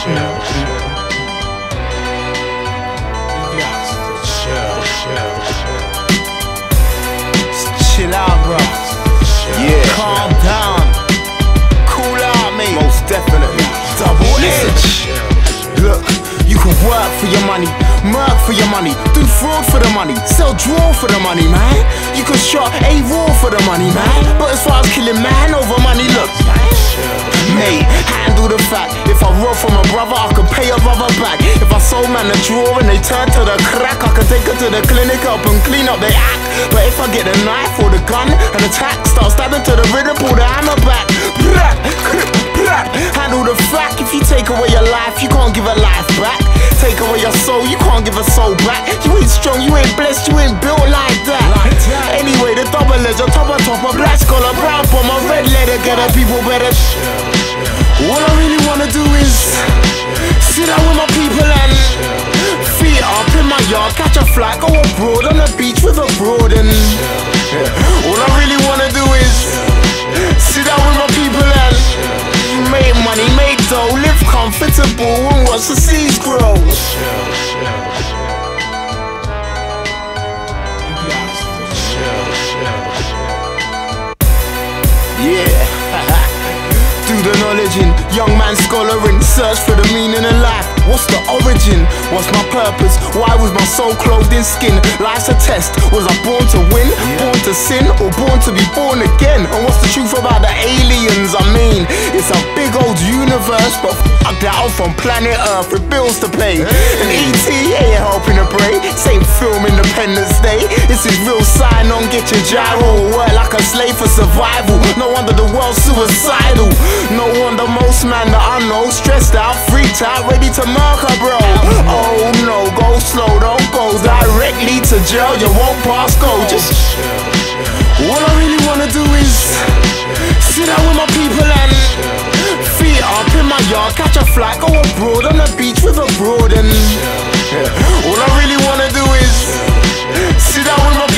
Chill out, bro. Yeah. Calm down. Cool out, mate. Most definitely. Double edge. Look, you can work for your money, murk for your money, do fraud for the money, sell draw for the money, man. You can shot a raw for the money, man. But as far as killing man over money, look, mate, handle the fact. If I rob from a brother, I can pay a brother back. If I sold man a draw and they turn to the crack, I can take her to the clinic, help and clean up their act. But if I get the knife or the gun and attack, start stabbing to the rhythm, pull the hammer back. Handle the fact. If you take away your life, you can't give a life back. Take away your soul, you can't give a soul back. You ain't strong, you ain't blessed, you ain't built like that. Anyway, the double edge, topper, black scholar, brown bomber, red leather, get the people better. All I really wanna do is sit down with my people and feet up in my yard, catch a flight, go abroad on the beach with a broad. And all I really wanna do is sit down with my people and make money, make dough, live comfortable and watch the seas grow. Yeah. Do the knowledge in, young man scholaring, search for the meaning of life. What's the origin? What's my purpose? Why was my soul clothed in skin? Life's a test. Was I born to win? Born to sin? Or born to be born again? And what's the truth about the aliens? I mean, it's a big old universe, but I doubt from planet Earth with bills to pay. And E.T. ain't helping to pray. Same film Independence Day. This is real sign on, get your gyro. Work like a slave for survival. No wonder the world's suicidal. No wonder most man that I know stressed out, freaked out, ready to murder, bro. Oh no, go slow, don't go directly to jail. You won't pass go. Just all I really wanna do is sit down with my people and feet up in my yard, catch a flight, go abroad on the beach with a broad. And all I really wanna do is sit down with my